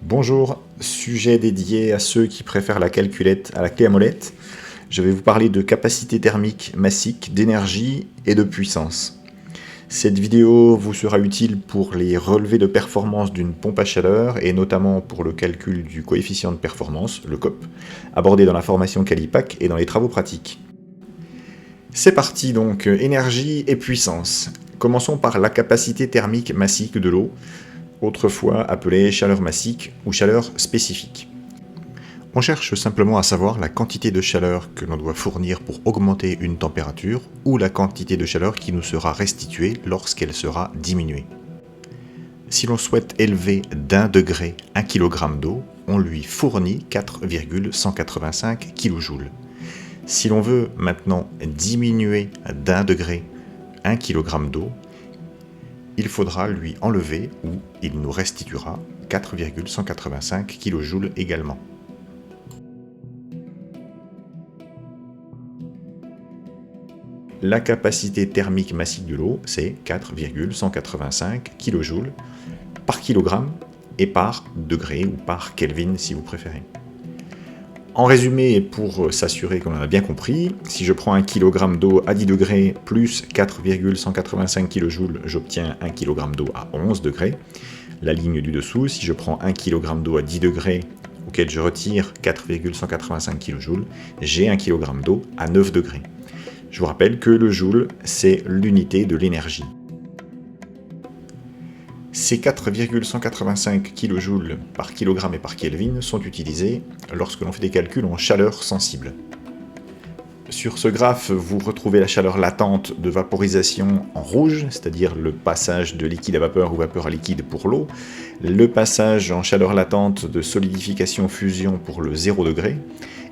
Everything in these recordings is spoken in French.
Bonjour, sujet dédié à ceux qui préfèrent la calculette à la clé à molette. Je vais vous parler de capacité thermique massique, d'énergie et de puissance. Cette vidéo vous sera utile pour les relevés de performance d'une pompe à chaleur et notamment pour le calcul du coefficient de performance, le COP, abordé dans la formation Calipac et dans les travaux pratiques. C'est parti donc, énergie et puissance. Commençons par la capacité thermique massique de l'eau, autrefois appelée chaleur massique ou chaleur spécifique. On cherche simplement à savoir la quantité de chaleur que l'on doit fournir pour augmenter une température ou la quantité de chaleur qui nous sera restituée lorsqu'elle sera diminuée. Si l'on souhaite élever d'1 degré 1 kg d'eau, on lui fournit 4,185 kJ. Si l'on veut maintenant diminuer d'1 degré 1 kg d'eau, il faudra lui enlever ou il nous restituera 4,185 kJ également. La capacité thermique massique de l'eau, c'est 4,185 kJ par kilogramme et par degré ou par Kelvin si vous préférez. En résumé, et pour s'assurer qu'on en a bien compris, si je prends 1 kg d'eau à 10 degrés plus 4,185 kJ, j'obtiens 1 kg d'eau à 11 degrés. La ligne du dessous, si je prends 1 kg d'eau à 10 degrés, auquel je retire 4,185 kJ, j'ai 1 kg d'eau à 9 degrés. Je vous rappelle que le joule, c'est l'unité de l'énergie. Ces 4,185 kJ par kilogramme et par Kelvin sont utilisés lorsque l'on fait des calculs en chaleur sensible. Sur ce graphe, vous retrouvez la chaleur latente de vaporisation en rouge, c'est-à-dire le passage de liquide à vapeur ou vapeur à liquide pour l'eau, le passage en chaleur latente de solidification-fusion pour le 0 degré,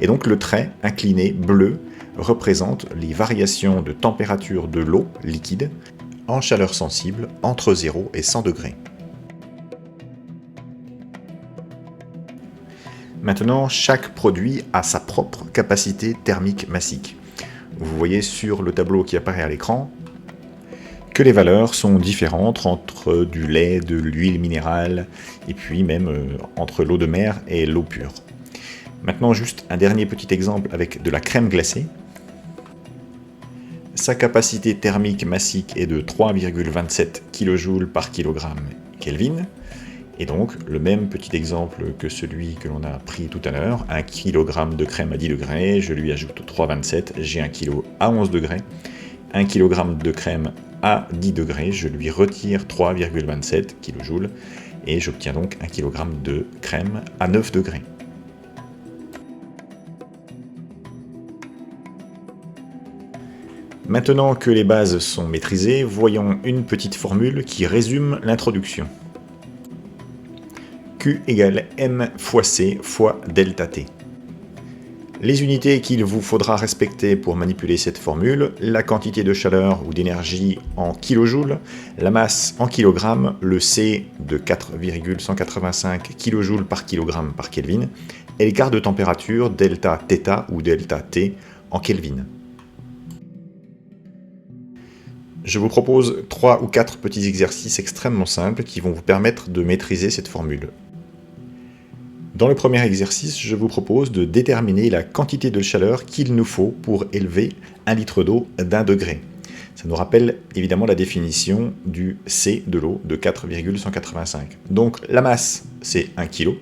et donc le trait incliné bleu représente les variations de température de l'eau liquide en chaleur sensible entre 0 et 100 degrés. Maintenant, chaque produit a sa propre capacité thermique massique. Vous voyez sur le tableau qui apparaît à l'écran que les valeurs sont différentes entre du lait, de l'huile minérale et puis même entre l'eau de mer et l'eau pure. Maintenant, juste un dernier petit exemple avec de la crème glacée. Sa capacité thermique massique est de 3,27 kJ par kilogramme Kelvin. Et donc, le même petit exemple que celui que l'on a pris tout à l'heure, 1 kg de crème à 10 degrés, je lui ajoute 3,27, j'ai 1 kg à 11 degrés. 1 kg de crème à 10 degrés, je lui retire 3,27 kJ et j'obtiens donc 1 kg de crème à 9 degrés. Maintenant que les bases sont maîtrisées, voyons une petite formule qui résume l'introduction. Q égale M fois C fois delta T. Les unités qu'il vous faudra respecter pour manipuler cette formule, la quantité de chaleur ou d'énergie en kilojoules, la masse en kilogrammes, le C de 4,185 kJ par kilogramme par Kelvin, et l'écart de température delta θ ou delta T en Kelvin. Je vous propose 3 ou 4 petits exercices extrêmement simples qui vont vous permettre de maîtriser cette formule. Dans le premier exercice, je vous propose de déterminer la quantité de chaleur qu'il nous faut pour élever 1 litre d'eau d'1 degré. Ça nous rappelle évidemment la définition du C de l'eau de 4,185. Donc la masse, c'est 1 kg,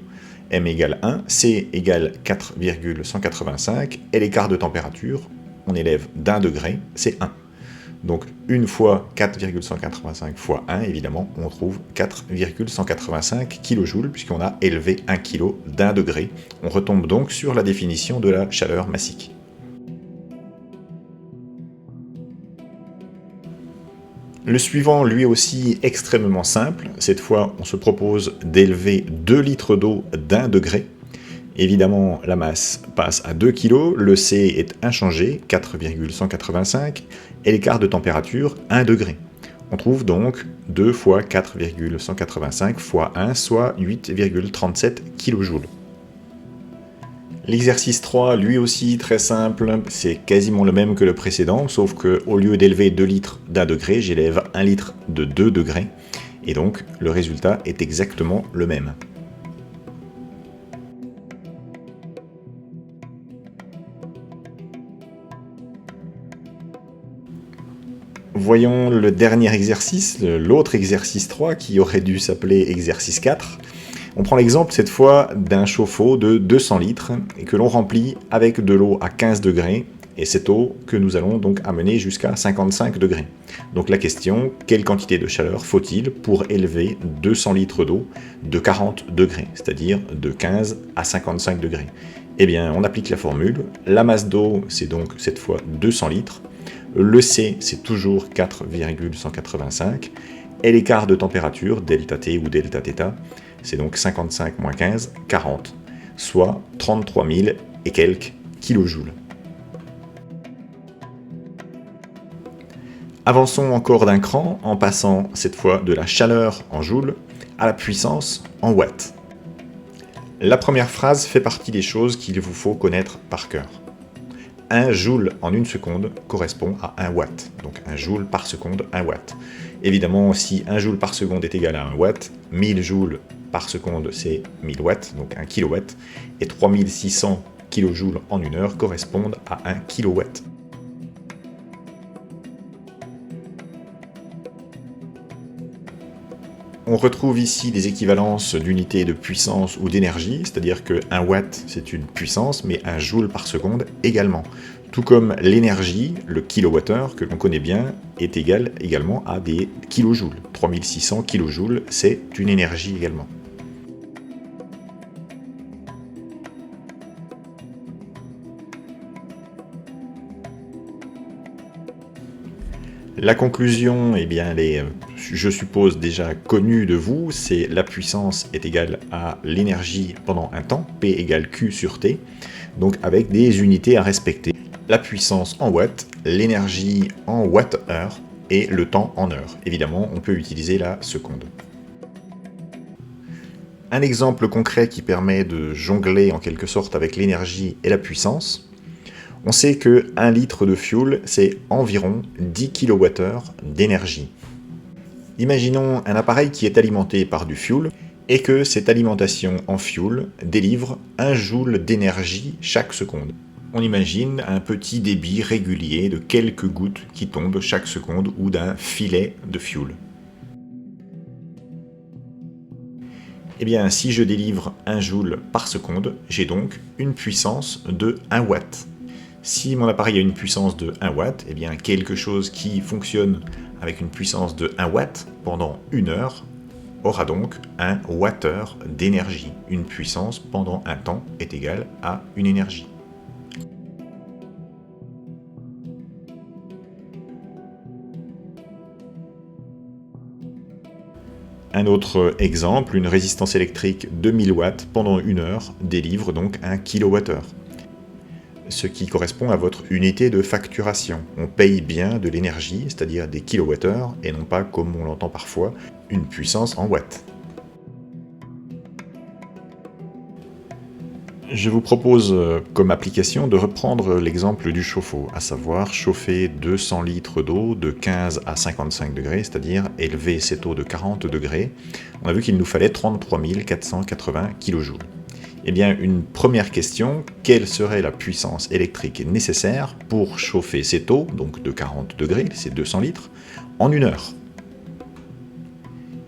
M égale 1, C égale 4,185, et l'écart de température, on élève d'1 degré, c'est 1. Donc, 1 fois 4,185 fois 1, évidemment, on trouve 4,185 kJ, puisqu'on a élevé 1 kg d'1 degré. On retombe donc sur la définition de la chaleur massique. Le suivant, lui aussi, extrêmement simple. Cette fois, on se propose d'élever 2 litres d'eau d'1 degré. Évidemment, la masse passe à 2 kg, le C est inchangé, 4,185, et l'écart de température, 1 degré. On trouve donc 2 fois 4,185 fois 1, soit 8,37 kJ. L'exercice 3, lui aussi très simple, c'est quasiment le même que le précédent, sauf qu'au lieu d'élever 2 litres d'1 degré, j'élève 1 litre de 2 degrés, et donc le résultat est exactement le même. Voyons le dernier exercice, l'autre exercice 3 qui aurait dû s'appeler exercice 4. On prend l'exemple cette fois d'un chauffe-eau de 200 litres et que l'on remplit avec de l'eau à 15 degrés et cette eau que nous allons donc amener jusqu'à 55 degrés. Donc la question, quelle quantité de chaleur faut-il pour élever 200 litres d'eau de 40 degrés, c'est-à-dire de 15 à 55 degrés? Eh bien, on applique la formule, la masse d'eau c'est donc cette fois 200 litres, le C c'est toujours 4,185 et l'écart de température, delta T ou delta θ, c'est donc 55 moins 15, 40, soit 33 000 et quelques kilojoules. Avançons encore d'un cran en passant cette fois de la chaleur en joules à la puissance en watts. La première phrase fait partie des choses qu'il vous faut connaître par cœur. 1 joule en une seconde correspond à 1 watt, donc 1 joule par seconde, 1 watt. Évidemment, si 1 joule par seconde est égal à 1 watt, 1000 joules par seconde c'est 1000 watts, donc 1 kilowatt, et 3600 kilojoules en une heure correspondent à 1 kilowatt. On retrouve ici des équivalences d'unités de puissance ou d'énergie, c'est-à-dire que 1 watt c'est une puissance, mais 1 joule par seconde également. Tout comme l'énergie, le kilowattheure que l'on connaît bien, est égal également à des kilojoules. 3600 kilojoules, c'est une énergie également. La conclusion, eh bien, elle est, je suppose, déjà connue de vous, c'est la puissance est égale à l'énergie pendant un temps, P égale Q sur T, donc avec des unités à respecter. La puissance en watts, l'énergie en watts-heure et le temps en heures. Évidemment, on peut utiliser la seconde. Un exemple concret qui permet de jongler en quelque sorte avec l'énergie et la puissance. On sait que 1 litre de fuel, c'est environ 10 kWh d'énergie. Imaginons un appareil qui est alimenté par du fuel et que cette alimentation en fuel délivre 1 joule d'énergie chaque seconde. On imagine un petit débit régulier de quelques gouttes qui tombent chaque seconde ou d'un filet de fuel. Eh bien, si je délivre 1 joule par seconde, j'ai donc une puissance de 1 watt. Si mon appareil a une puissance de 1 watt, eh bien quelque chose qui fonctionne avec une puissance de 1 watt pendant 1 heure aura donc 1 wattheure d'énergie. Une puissance pendant un temps est égale à une énergie. Un autre exemple, une résistance électrique de 1000 watts pendant 1 heure délivre donc 1 kWh. Ce qui correspond à votre unité de facturation. On paye bien de l'énergie, c'est-à-dire des kilowattheures, et non pas, comme on l'entend parfois, une puissance en watts. Je vous propose comme application de reprendre l'exemple du chauffe-eau, à savoir chauffer 200 litres d'eau de 15 à 55 degrés, c'est-à-dire élever cette eau de 40 degrés. On a vu qu'il nous fallait 33 480 kJ. Eh bien, une première question, quelle serait la puissance électrique nécessaire pour chauffer cette eau, donc de 40 degrés, c'est 200 litres, en 1 heure?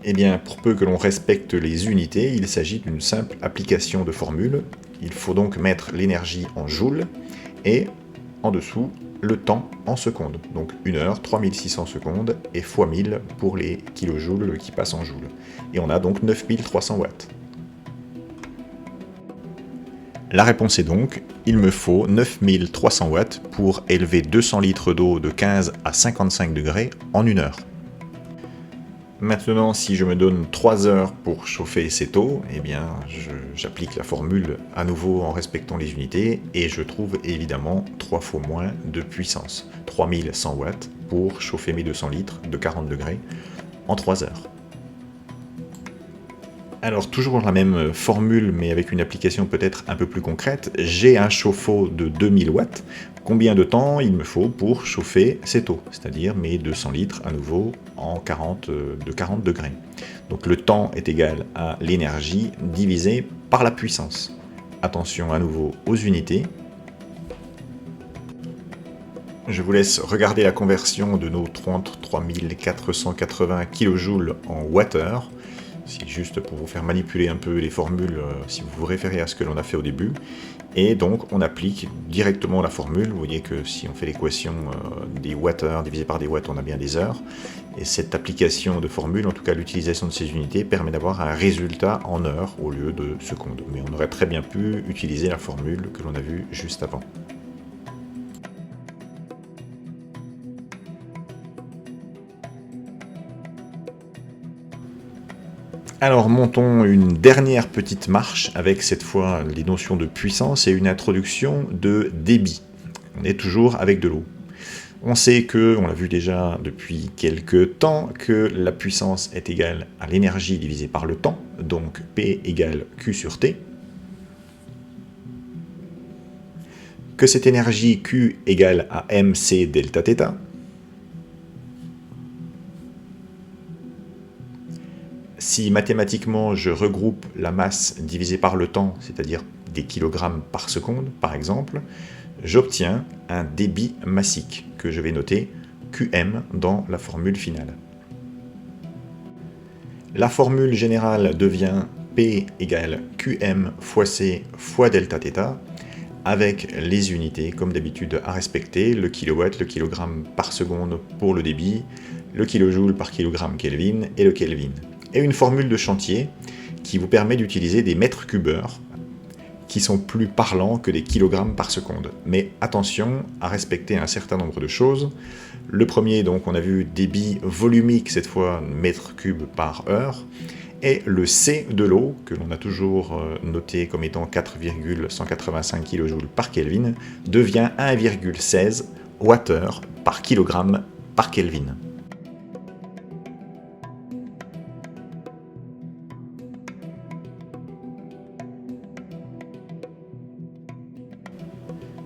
Eh bien, pour peu que l'on respecte les unités, il s'agit d'une simple application de formule. Il faut donc mettre l'énergie en joules et en dessous le temps en secondes. Donc 1 heure, 3600 secondes et fois 1000 pour les kilojoules qui passent en joules. Et on a donc 9300 watts. La réponse est donc, il me faut 9300 watts pour élever 200 litres d'eau de 15 à 55 degrés en 1 heure. Maintenant, si je me donne 3 heures pour chauffer cette eau, eh bien, j'applique la formule à nouveau en respectant les unités et je trouve évidemment 3 fois moins de puissance. 3100 watts pour chauffer mes 200 litres de 40 degrés en 3 heures. Alors toujours la même formule mais avec une application peut-être un peu plus concrète, j'ai un chauffe-eau de 2000 watts, combien de temps il me faut pour chauffer cette eau, c'est-à-dire mes 200 litres à nouveau en 40 degrés. Donc le temps est égal à l'énergie divisé par la puissance. Attention à nouveau aux unités. Je vous laisse regarder la conversion de nos 33 480 kJ en Wh. C'est juste pour vous faire manipuler un peu les formules si vous vous référez à ce que l'on a fait au début. Et donc on applique directement la formule. Vous voyez que si on fait l'équation des wattheures divisé par des watts, on a bien des heures. Et cette application de formule, en tout cas l'utilisation de ces unités, permet d'avoir un résultat en heures au lieu de secondes. Mais on aurait très bien pu utiliser la formule que l'on a vue juste avant. Alors montons une dernière petite marche avec cette fois les notions de puissance et une introduction de débit. On est toujours avec de l'eau. On sait que, on l'a vu déjà depuis quelques temps, que la puissance est égale à l'énergie divisée par le temps, donc P égale Q sur T. Que cette énergie Q égale à mc delta θ. Si mathématiquement je regroupe la masse divisée par le temps, c'est-à-dire des kilogrammes par seconde par exemple, j'obtiens un débit massique que je vais noter Qm dans la formule finale. La formule générale devient P égale Qm fois C fois delta θ, avec les unités comme d'habitude à respecter, le kilowatt, le kilogramme par seconde pour le débit, le kilojoule par kilogramme Kelvin et le Kelvin. Et une formule de chantier qui vous permet d'utiliser des mètres cubeurs qui sont plus parlants que des kilogrammes par seconde. Mais attention à respecter un certain nombre de choses. Le premier, donc, on a vu débit volumique, cette fois mètres cubes par heure, et le C de l'eau, que l'on a toujours noté comme étant 4,185 kJ par Kelvin, devient 1,16 Wh par kilogramme par Kelvin.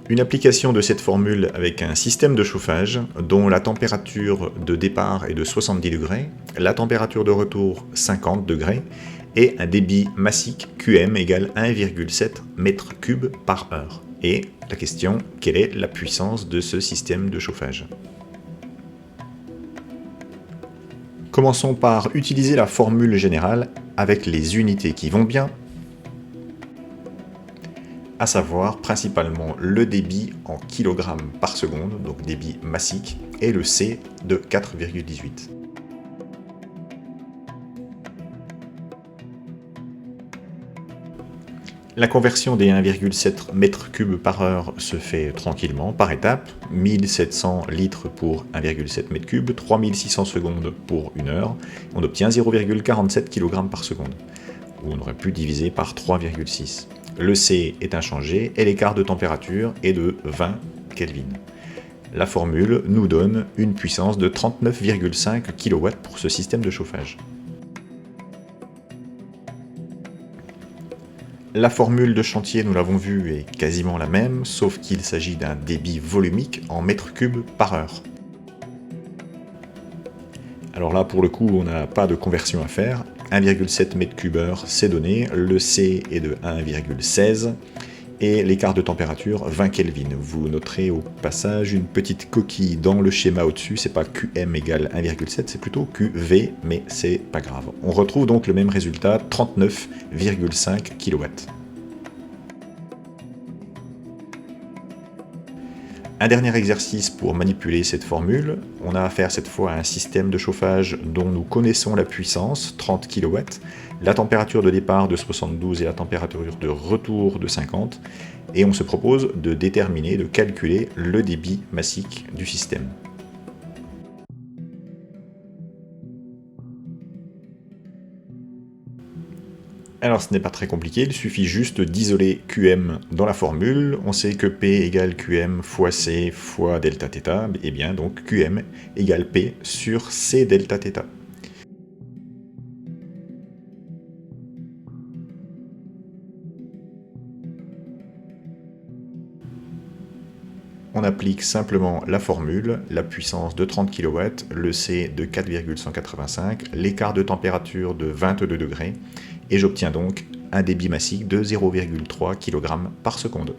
Une application de cette formule avec un système de chauffage dont la température de départ est de 70 degrés, la température de retour 50 degrés et un débit massique Qm égale 1,7 m3 par heure. Et la question, quelle est la puissance de ce système de chauffage? Commençons par utiliser la formule générale avec les unités qui vont bien, à savoir principalement le débit en kilogrammes par seconde, donc débit massique, et le C de 4,18. La conversion des 1,7 m3 par heure se fait tranquillement, par étapes, 1700 litres pour 1,7 m3, 3600 secondes pour 1 heure, on obtient 0,47 kg par seconde, ou on aurait pu diviser par 3,6. Le C est inchangé et l'écart de température est de 20 Kelvin. La formule nous donne une puissance de 39,5 kW pour ce système de chauffage. La formule de chantier, nous l'avons vu, est quasiment la même, sauf qu'il s'agit d'un débit volumique en mètres cubes par heure. Alors là, pour le coup, on n'a pas de conversion à faire. 1,7 m3 c'est donné, le C est de 1,16 et l'écart de température 20 Kelvin. Vous noterez au passage une petite coquille dans le schéma au-dessus, c'est pas Qm égale 1,7, c'est plutôt QV, mais c'est pas grave. On retrouve donc le même résultat, 39,5 kW. Un dernier exercice pour manipuler cette formule, on a affaire cette fois à un système de chauffage dont nous connaissons la puissance, 30 kW, la température de départ de 72 et la température de retour de 50, et on se propose de déterminer, de calculer le débit massique du système. Alors ce n'est pas très compliqué, il suffit juste d'isoler Qm dans la formule. On sait que P égale Qm fois C fois delta θ, et bien donc Qm égale P sur C delta θ. On applique simplement la formule, la puissance de 30 kW, le C de 4,185, l'écart de température de 22 degrés, et j'obtiens donc un débit massique de 0,3 kg par seconde.